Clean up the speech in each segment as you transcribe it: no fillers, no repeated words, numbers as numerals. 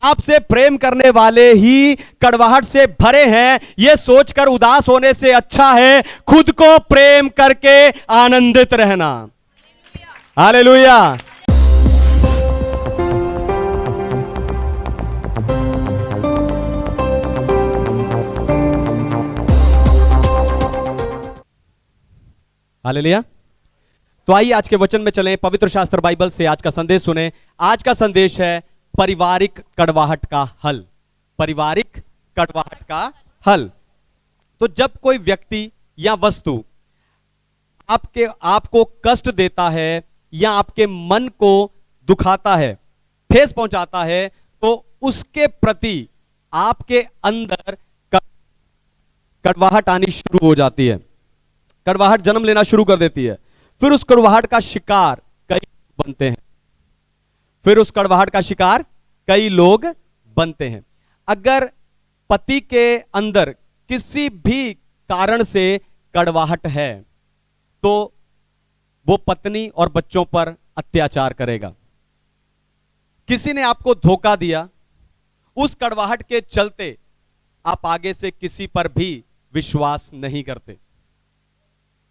आपसे प्रेम करने वाले ही कड़वाहट से भरे हैं। यह सोचकर उदास होने से अच्छा है खुद को प्रेम करके आनंदित रहना। हालेलुया। हालेलुया। तो आइए आज के वचन में चलें, पवित्र शास्त्र बाइबल से आज का संदेश सुने। आज का संदेश है पारिवारिक कड़वाहट का हल। पारिवारिक कड़वाहट का हल। तो जब कोई व्यक्ति या वस्तु आपको कष्ट देता है या आपके मन को दुखाता है, ठेस पहुंचाता है, तो उसके प्रति आपके अंदर कड़वाहट आनी शुरू हो जाती है। कड़वाहट जन्म लेना शुरू कर देती है। फिर उस कड़वाहट का शिकार कई बनते हैं। फिर उस कड़वाहट का शिकार कई लोग बनते हैं। अगर पति के अंदर किसी भी कारण से कड़वाहट है तो वो पत्नी और बच्चों पर अत्याचार करेगा। किसी ने आपको धोखा दिया, उस कड़वाहट के चलते आप आगे से किसी पर भी विश्वास नहीं करते।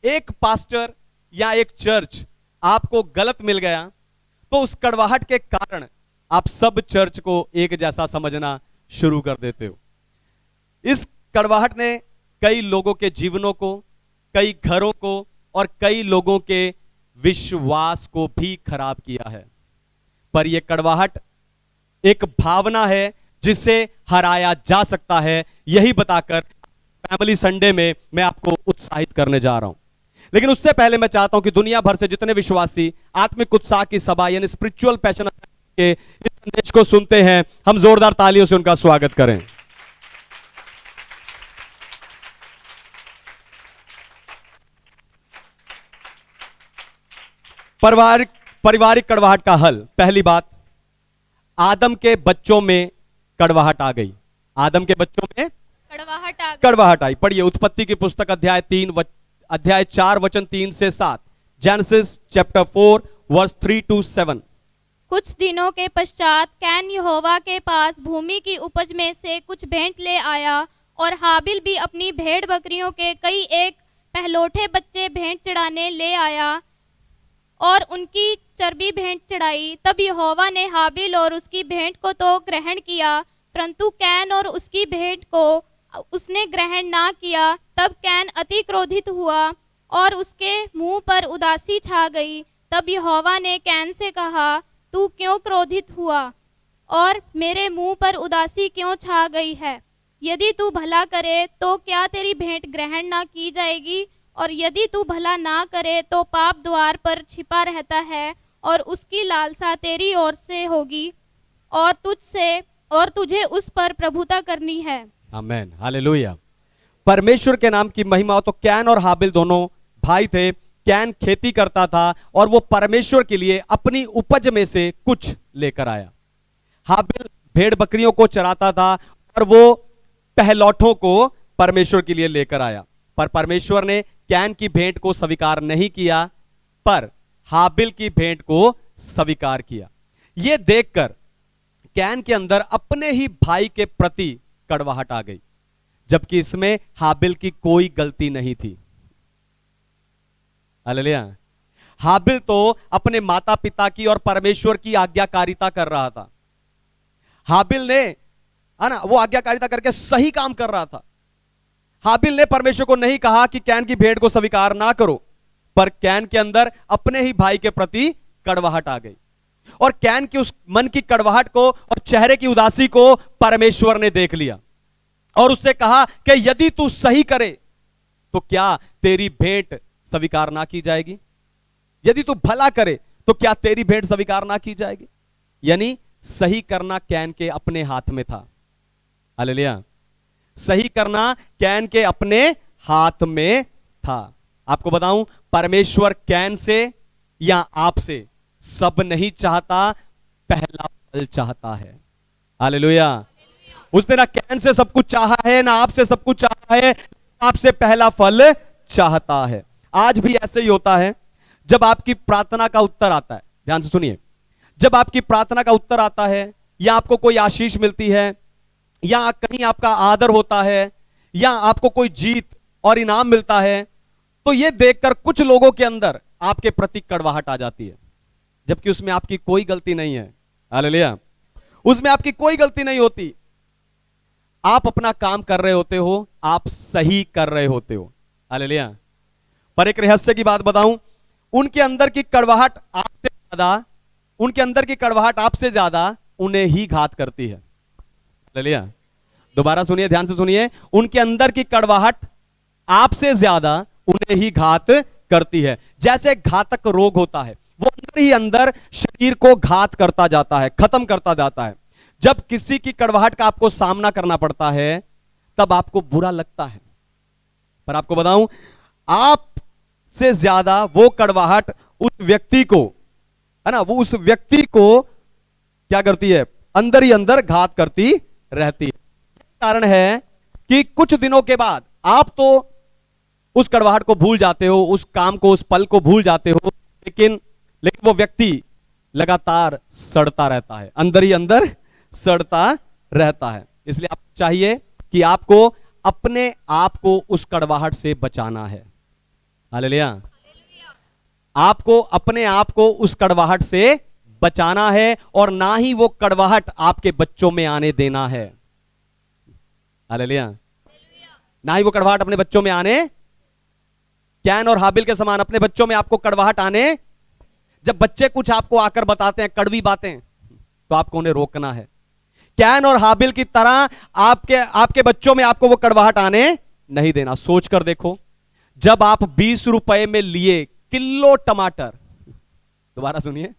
एक पास्टर या एक चर्च आपको गलत मिल गया तो उस कड़वाहट के कारण आप सब चर्च को एक जैसा समझना शुरू कर देते हो। इस कड़वाहट ने कई लोगों के जीवनों को, कई घरों को और कई लोगों के विश्वास को भी खराब किया है। पर यह कड़वाहट एक भावना है जिसे हराया जा सकता है। यही बताकर फैमिली संडे में मैं आपको उत्साहित करने जा रहा हूं। लेकिन उससे पहले मैं चाहता हूं कि दुनिया भर से जितने विश्वासी आत्मिक उत्साह की सभा यानी स्पिरिचुअल पैशन के इस संदेश को सुनते हैं, हम जोरदार तालियों से उनका स्वागत करें। पारिवारिक कड़वाहट का हल। पहली बात, आदम के बच्चों में कड़वाहट आ गई। आदम के बच्चों में कड़वाहट आई। पढ़िए उत्पत्ति की पुस्तक अध्याय 4 वचन 3 से 7। Genesis chapter 4 verse 3 to 7। कुछ दिनों के पश्चात कैन यहोवा के पास भूमि की उपज में से कुछ भेंट ले आया और हाबिल भी अपनी भेड़ बकरियों के कई एक पहलौठे बच्चे भेंट चढ़ाने ले आया और उनकी चर्बी भेंट चढ़ाई। तब यहोवा ने हाबिल और उसकी भेंट को तो ग्रहण किया, परंतु कैन और उसकी भेंट को उसने ग्रहण ना किया। तब कैन अति क्रोधित हुआ और उसके मुंह पर उदासी छा गई। तब यहोवा ने कैन से कहा, तू क्यों क्रोधित हुआ और मेरे मुंह पर उदासी क्यों छा गई है? यदि तू भला करे तो क्या तेरी भेंट ग्रहण ना की जाएगी, और यदि तू भला ना करे तो पाप द्वार पर छिपा रहता है और उसकी लालसा तेरी ओर से होगी और तुझे उस पर प्रभुता करनी है। आमेन, हालेलुया। परमेश्वर के नाम की महिमा हो। तो कैन और हाबिल दोनों भाई थे। कैन खेती करता था और वो परमेश्वर के लिए अपनी उपज में से कुछ लेकर आया। हाबिल भेड़ बकरियों को चराता था और वो पहलौठों को परमेश्वर के लिए लेकर आया। पर परमेश्वर ने कैन की भेंट को स्वीकार नहीं किया, पर हाबिल की भेंट को स्वीकार किया। यह देखकर कैन के अंदर अपने ही भाई के प्रति कड़वाहट आ गई, जबकि इसमें हाबिल की कोई गलती नहीं थी। हालेलुया। हाबिल तो अपने माता पिता की और परमेश्वर की आज्ञाकारिता कर रहा था। हाबिल ने, है ना, वो आज्ञाकारिता करके सही काम कर रहा था। हाबिल ने परमेश्वर को नहीं कहा कि कैन की भेंट को स्वीकार ना करो, पर कैन के अंदर अपने ही भाई के प्रति कड़वाहट आ गई और कैन की उस मन की कड़वाहट को और चेहरे की उदासी को परमेश्वर ने देख लिया और उससे कहा कि यदि तू सही करे तो क्या तेरी भेंट स्वीकार ना की जाएगी? यदि तू भला करे तो क्या तेरी भेंट स्वीकार ना की जाएगी? यानी सही करना कैन के अपने हाथ में था। हालेलुया। सही करना कैन के अपने हाथ में था। आपको बताऊं, परमेश्वर कैन से या आपसे सब नहीं चाहता, पहला फल चाहता है। हालेलुया। उसने ना कैन से सब कुछ चाहा है, ना आपसे सब कुछ चाहा है, आपसे पहला फल चाहता है। आज भी ऐसे ही होता है। जब आपकी प्रार्थना का उत्तर आता है, ध्यान से सुनिए, जब आपकी प्रार्थना का उत्तर आता है या आपको कोई आशीष मिलती है, या कहीं आपका आदर होता है, या आपको कोई जीत और इनाम मिलता है, तो यह देखकर कुछ लोगों के अंदर आपके प्रति कड़वाहट आ जाती है, जबकि उसमें आपकी कोई गलती नहीं है। हालेलुया। उसमें आपकी कोई गलती नहीं होती। आप अपना काम कर रहे होते हो, आप सही कर रहे होते हो। हालेलुया। पर एक रहस्य की बात बताऊं, उनके अंदर की कड़वाहट आपसे ज्यादा, उनके अंदर की कड़वाहट आपसे ज्यादा उन्हें ही घात करती है। हालेलुया। दोबारा सुनिए, ध्यान से सुनिए, उनके अंदर की कड़वाहट आपसे ज्यादा उन्हें ही घात करती है। जैसे घातक रोग होता है, वो अंदर ही अंदर शरीर को घात करता जाता है, खत्म करता जाता है। जब किसी की कड़वाहट का आपको सामना करना पड़ता है, तब आपको बुरा लगता है। पर आपको बताऊं, आप से ज्यादा वो कड़वाहट उस व्यक्ति को, है ना, वो उस व्यक्ति को क्या करती है, अंदर ही अंदर घात करती रहती है। कारण है कि कुछ दिनों के बाद आप तो उस कड़वाहट को भूल जाते हो, उस काम को, उस पल को भूल जाते हो, लेकिन वो व्यक्ति लगातार सड़ता रहता है, अंदर ही अंदर सड़ता रहता है। इसलिए आप चाहिए कि आपको अपने आप को उस कड़वाहट से बचाना है। हालेलुया। आपको अपने आप को उस कड़वाहट से बचाना है, और ना ही वो कड़वाहट आपके बच्चों में आने देना है। हालेलुया। ना ही वो कड़वाहट अपने बच्चों में आने, कैन और हाबिल के समान अपने बच्चों में आपको कड़वाहट आने, जब बच्चे कुछ आपको आकर बताते हैं कड़वी बातें, तो आपको उन्हें रोकना है। कैन और हाबिल की तरह आपके बच्चों में आपको वो कड़वाहट आने नहीं देना। सोच कर देखो, जब आप 20 रुपए में लिए किलो टमाटर, दोबारा सुनिए,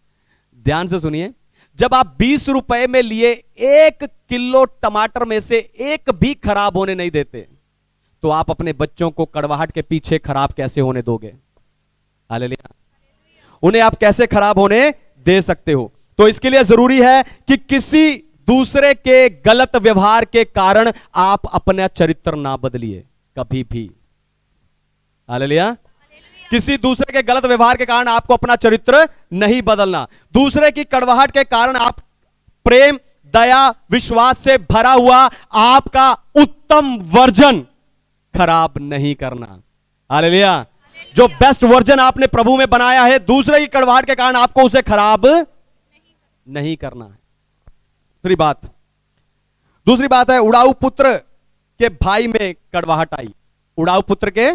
ध्यान से सुनिए, जब आप 20 रुपए में लिए 1 किलो टमाटर में से एक भी खराब होने नहीं देते, तो आप अपने बच्चों को कड़वाहट के पीछे खराब कैसे होने दोगे? हालेलुया। उन्हें आप कैसे खराब होने दे सकते हो? तो इसके लिए जरूरी है कि किसी दूसरे के गलत व्यवहार के कारण आप अपना चरित्र ना बदलिए कभी भी। हालेलुया। किसी दूसरे के गलत व्यवहार के कारण आपको अपना चरित्र नहीं बदलना। दूसरे की कड़वाहट के कारण आप प्रेम, दया, विश्वास से भरा हुआ आपका उत्तम वर्जन खराब नहीं करना। हालेलुया। जो बेस्ट वर्जन आपने प्रभु में बनाया है, दूसरे की कड़वाहट के कारण आपको उसे खराब नहीं करना है। दूसरी बात है, उड़ाऊ पुत्र के भाई में कड़वाहट आई। उड़ाऊ पुत्र के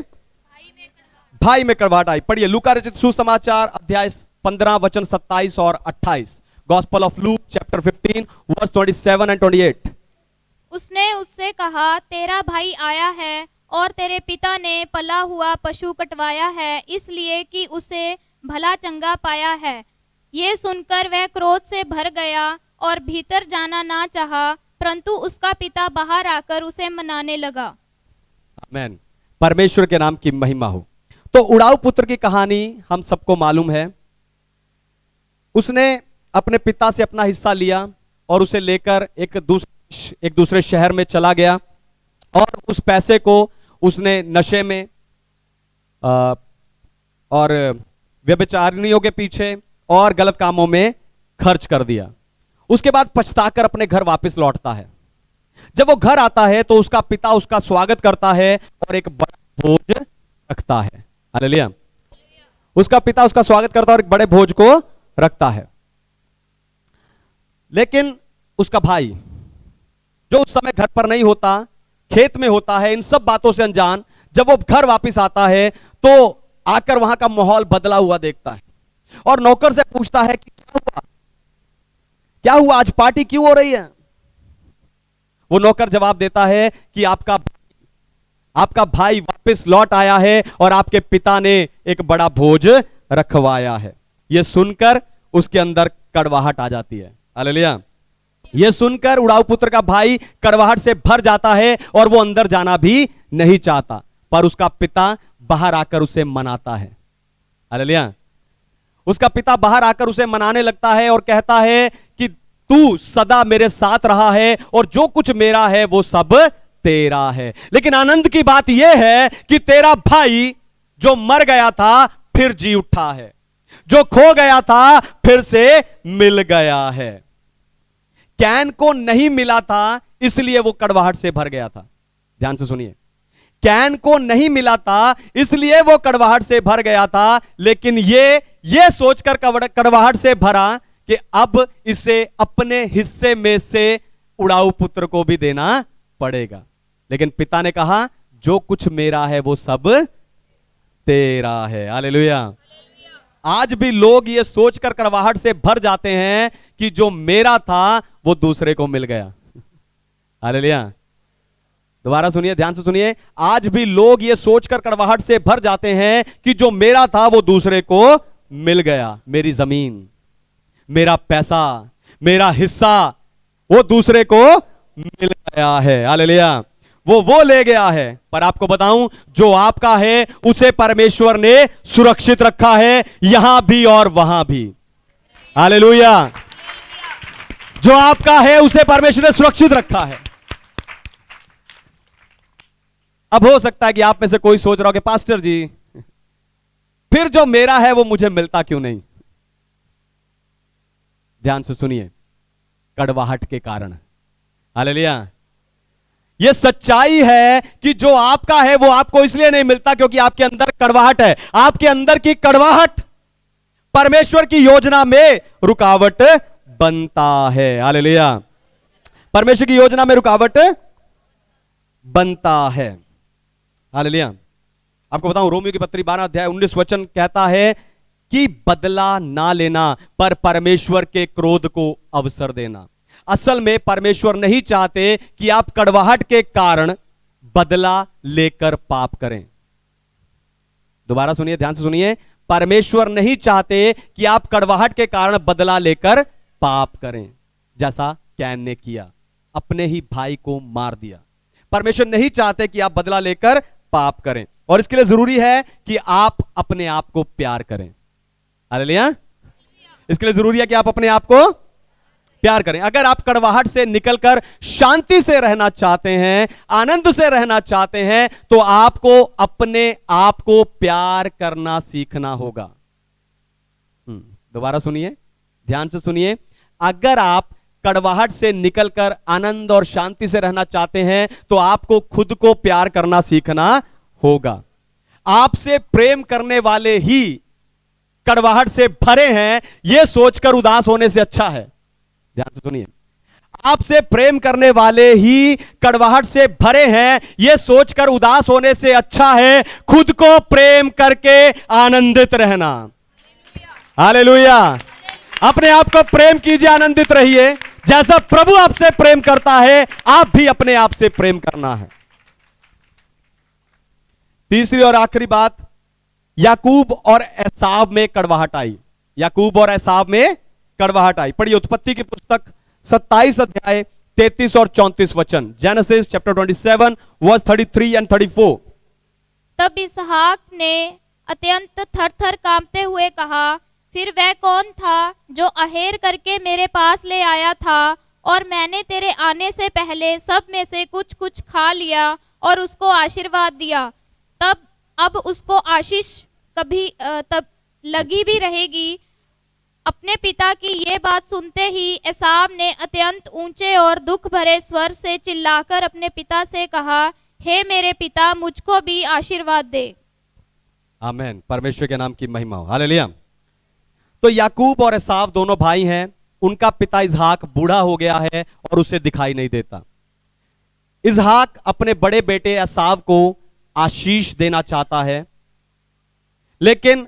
भाई में कड़वाहट आई। पढ़िए लूका रचित सुसमाचार अध्याय 15 वचन 27 और 28। Gospel of Luke chapter 15 verse 27 and 28। उसने उससे कहा, तेरा भाई आया है और तेरे पिता ने पला हुआ पशु कटवाया है, इसलिए कि उसे भला चंगा पाया है। ये सुनकर वह क्रोध से भर गया और भीतर जाना ना चाहा, परंतु उसका पिता बाहर आकर उसे मनाने लगा। आमीन। परमेश्वर के नाम की महिमा हो। तो उड़ाऊ पुत्र की कहानी हम सबको मालूम है। उसने अपने पिता से अपना हिस्सा लिया और उसे लेकर एक दूसरे शहर में चला गया, और उस पैसे को उसने नशे में और व्यभिचारिणियों के पीछे और गलत कामों में खर्च कर दिया। उसके बाद पछताकर अपने घर वापस लौटता है। जब वो घर आता है तो उसका पिता उसका स्वागत करता है और एक बड़ा भोज रखता है। हालेलुया। उसका पिता उसका स्वागत करता है और एक बड़े भोज को रखता है। लेकिन उसका भाई, जो उस समय घर पर नहीं होता, खेत में होता है, इन सब बातों से अनजान, जब वो घर वापस आता है तो आकर वहां का माहौल बदला हुआ देखता है और नौकर से पूछता है कि क्या हुआ, आज पार्टी क्यों हो रही है? वो नौकर जवाब देता है कि आपका भाई वापस लौट आया है और आपके पिता ने एक बड़ा भोज रखवाया है। यह सुनकर उसके अंदर कड़वाहट आ जाती है। हालेलुया। यह सुनकर उड़ाऊ पुत्र का भाई कड़वाहट से भर जाता है और वो अंदर जाना भी नहीं चाहता, पर उसका पिता बाहर आकर उसे मनाता है। हालेलुया। उसका पिता बाहर आकर उसे मनाने लगता है और कहता है कि तू सदा मेरे साथ रहा है और जो कुछ मेरा है वो सब तेरा है। लेकिन आनंद की बात यह है कि तेरा भाई जो मर गया था फिर जी उठा है, जो खो गया था फिर से मिल गया है। कैन को नहीं मिला था, इसलिए वो कड़वाहट से भर गया था। ध्यान से सुनिए, कैन को नहीं मिला था इसलिए वो कड़वाहट से भर गया था, लेकिन ये सोचकर कड़वाहट से भरा कि अब इसे अपने हिस्से में से उड़ाऊ पुत्र को भी देना पड़ेगा। लेकिन पिता ने कहा जो कुछ मेरा है वो सब तेरा है। हालेलुया। आज भी लोग ये सोचकर कड़वाहट से भर जाते हैं कि जो मेरा था वो दूसरे को मिल गया। हालेलुया। दोबारा सुनिए, ध्यान से सुनिए, आज भी लोग ये सोचकर कड़वाहट से भर जाते हैं कि जो मेरा था वो दूसरे को मिल गया। मेरी जमीन, मेरा पैसा, मेरा हिस्सा वो दूसरे को मिल गया है। हालेलुया। वो ले गया है। पर आपको बताऊं, जो आपका है उसे परमेश्वर ने सुरक्षित रखा है, यहां भी और वहां भी। हालेलुया। जो आपका है उसे परमेश्वर ने सुरक्षित रखा है। अब हो सकता है कि आप में से कोई सोच रहा हो कि पास्टर जी, फिर जो मेरा है वो मुझे मिलता क्यों नहीं? ध्यान से सुनिए, कड़वाहट के कारण। हालेलुया। यह सच्चाई है कि जो आपका है वो आपको इसलिए नहीं मिलता क्योंकि आपके अंदर कड़वाहट है। आपके अंदर की कड़वाहट परमेश्वर की योजना में रुकावट बनता है। हालेलुया। परमेश्वर की योजना में रुकावट बनता है। हालेलुया। आपको बताऊं, रोमियो की पत्री 12 अध्याय 19 वचन कहता है कि बदला ना लेना पर परमेश्वर के क्रोध को अवसर देना। असल में परमेश्वर नहीं चाहते कि आप कड़वाहट के कारण बदला लेकर पाप करें। दोबारा सुनिए, ध्यान से सुनिए, परमेश्वर नहीं चाहते कि आप कड़वाहट के कारण बदला लेकर पाप करें, जैसा कैन ने किया, अपने ही भाई को मार दिया। परमेश्वर नहीं चाहते कि आप बदला लेकर पाप करें, और इसके लिए जरूरी है कि आप अपने आप को प्यार करें। हालेलुया। इसके लिए जरूरी है कि आप अपने आप को प्यार करें। अगर आप कड़वाहट से निकलकर शांति से रहना चाहते हैं, आनंद से रहना चाहते हैं, तो आपको अपने आप को प्यार करना सीखना होगा। दोबारा सुनिए, ध्यान से सुनिए, अगर आप कड़वाहट से निकलकर आनंद और शांति से रहना चाहते हैं तो आपको खुद को प्यार करना सीखना होगा। आपसे प्रेम करने वाले ही कड़वाहट से भरे हैं, यह सोचकर उदास होने से अच्छा है। ध्यान से सुनिए, आपसे प्रेम करने वाले ही कड़वाहट से भरे हैं, यह सोचकर उदास होने से अच्छा है खुद को प्रेम करके आनंदित रहना। हालेलुया। अपने आप को प्रेम कीजिए, आनंदित रहिए। जैसा प्रभु आपसे प्रेम करता है, आप भी अपने आप से प्रेम करना है। तीसरी और आखिरी बात, याकूब और एसाव में कड़वाहट आई। याकूब और एसाव में कड़वाहट आई। पढ़िए उत्पत्ति की पुस्तक 27 अध्याय 33 और 34 वचन। Genesis chapter 27 verse 33 and 34। तब इसहाक ने अत्यंत थर-थर कांपते हुए कहा, फिर वह कौन था जो अहेर करके मेरे पास ले आया था, और मैंने तेरे आने से पहले सब में से कुछ कुछ खा लिया और उसको आशीर्वाद दिया। तब अब उसको आशीष कभी तब लगी भी रहेगी। अपने पिता की ये बात सुनते ही एसाव ने अत्यंत ऊंचे और दुख भरे स्वर से चिल्लाकर अपने पिता से कहा, हे मेरे पिता, मुझको भी आशीर्वाद दे। आमीन। परमेश्वर के नाम की महिमा हो। हालेलुया। तो याकूब और एसाव दोनों भाई हैं। उनका पिता इसहाक बूढ़ा हो गया है और उसे दिखाई नहीं देता। इसहाक अपने बड़े बेटे एसाव को आशीष देना चाहता है, लेकिन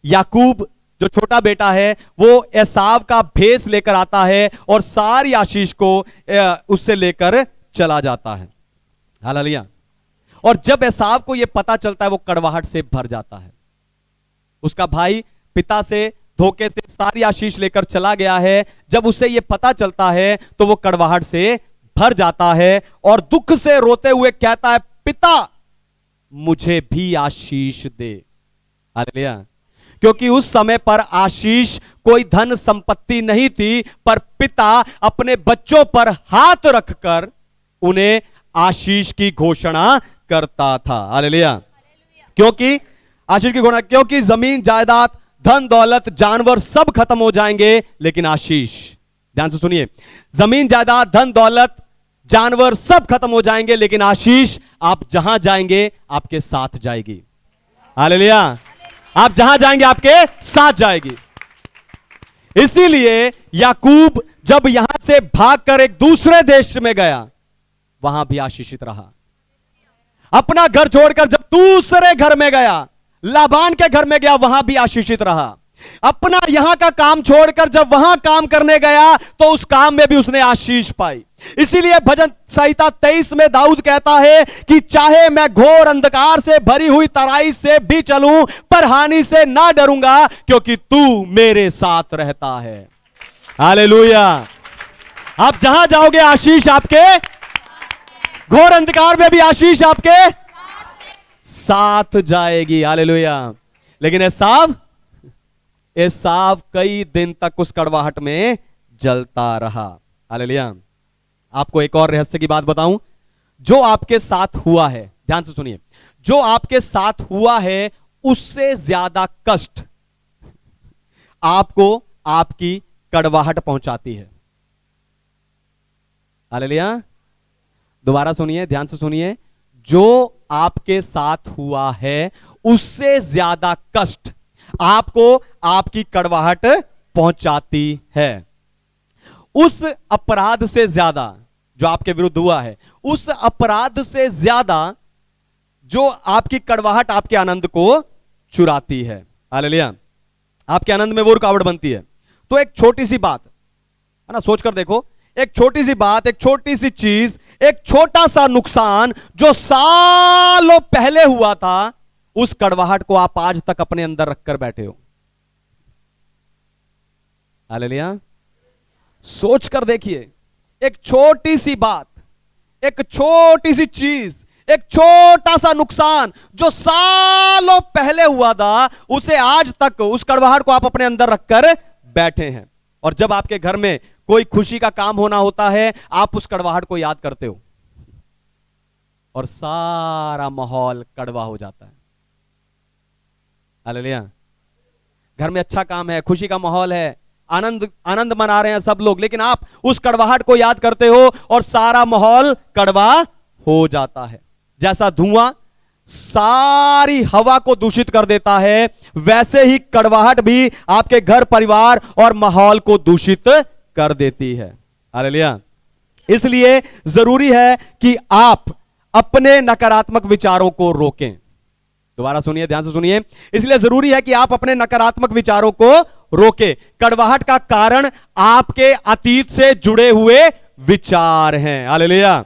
याकूब जो छोटा बेटा है वो एसाव का भेष लेकर आता है और सारी आशीष को उससे लेकर चला जाता है। हालेलुया। और जब एसाव को यह पता चलता है, वो कड़वाहट से भर जाता है। उसका भाई पिता से धोखे से सारी आशीष लेकर चला गया है। जब उसे यह पता चलता है तो वो कड़वाहट से भर जाता है और दुख से रोते हुए कहता है, पिता मुझे भी आशीष दे। हालेलुया। क्योंकि उस समय पर आशीष कोई धन संपत्ति नहीं थी, पर पिता अपने बच्चों पर हाथ रखकर उन्हें आशीष की घोषणा करता था। हालेलुया। क्योंकि आशीष की घोषणा, क्योंकि जमीन जायदाद धन दौलत जानवर सब खत्म हो जाएंगे, लेकिन आशीष ध्यान से सुनिए, जमीन जायदाद धन दौलत जानवर सब खत्म हो जाएंगे, लेकिन आशीष आप जहां जाएंगे आपके साथ जाएगी। हालेलुया। आप जहां जाएंगे आपके साथ जाएगी। इसीलिए याकूब जब यहां से भागकर एक दूसरे देश में गया, वहां भी आशीषित रहा। अपना घर छोड़कर जब दूसरे घर में गया, लाबान के घर में गया, वहां भी आशीषित रहा। अपना यहां का काम छोड़कर जब वहां काम करने गया, तो उस काम में भी उसने आशीष पाई। इसीलिए भजन संहिता 23 में दाऊद कहता है कि चाहे मैं घोर अंधकार से भरी हुई तराई से भी चलूं, पर हानि से ना डरूंगा, क्योंकि तू मेरे साथ रहता है। हालेलुया। आप जहां जाओगे आशीष आपके, घोर अंधकार में भी आशीष आपके साथ जाएगी। हालेलुया। लेकिन एसाव कई दिन तक उस कड़वाहट में जलता रहा। हालेलुया। आपको एक और रहस्य की बात बताऊं, जो आपके साथ हुआ है, ध्यान से सुनिए, जो आपके साथ हुआ है उससे ज्यादा कष्ट आपको आपकी कड़वाहट पहुंचाती है। हालेलुया। दोबारा सुनिए, ध्यान से सुनिए, जो आपके साथ हुआ है उससे ज्यादा कष्ट आपको आपकी कड़वाहट पहुंचाती है। उस अपराध से ज्यादा जो आपके विरुद्ध हुआ है, उस अपराध से ज्यादा जो आपकी कड़वाहट आपके आनंद को चुराती है। हालेलुया। आपके आनंद में वो रुकावट बनती है। तो एक छोटी सी बात है ना, सोचकर देखो, एक छोटी सी बात, एक छोटी सी चीज, एक छोटा सा नुकसान जो सालों पहले हुआ था, उस कड़वाहट को आप आज तक अपने अंदर रखकर बैठे हो। हालेलुया। सोचकर देखिए, एक छोटी सी बात, एक छोटी सी चीज, एक छोटा सा नुकसान जो सालों पहले हुआ था, उसे आज तक, उस कड़वाहट को आप अपने अंदर रखकर बैठे हैं। और जब आपके घर में कोई खुशी का काम होना होता है, आप उस कड़वाहट को याद करते हो और सारा माहौल कड़वा हो जाता है। हालेलुया। घर में अच्छा काम है, खुशी का माहौल है, आनंद आनंद मना रहे हैं सब लोग, लेकिन आप उस कड़वाहट को याद करते हो और सारा माहौल कड़वा हो जाता है। जैसा धुआं सारी हवा को दूषित कर देता है, वैसे ही कड़वाहट भी आपके घर परिवार और माहौल को दूषित कर देती है। हालेलुया। इसलिए जरूरी है कि आप अपने नकारात्मक विचारों को रोकें। दोबारा सुनिए, ध्यान से सुनिए, इसलिए जरूरी है कि आप अपने नकारात्मक विचारों को रोकें। कड़वाहट का कारण आपके अतीत से जुड़े हुए विचार हैं। हालेलुया।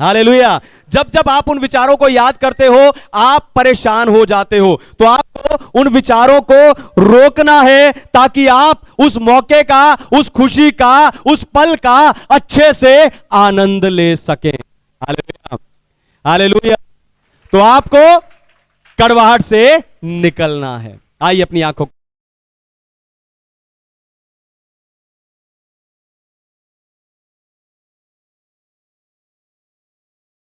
हालेलुया। जब जब आप उन विचारों को याद करते हो, आप परेशान हो जाते हो, तो आपको उन विचारों को रोकना है, ताकि आप उस मौके का, उस खुशी का, उस पल का अच्छे से आनंद ले सकें। हालेलुया। हालेलुया। तो आपको कड़वाहट से निकलना है। आइए अपनी आंखों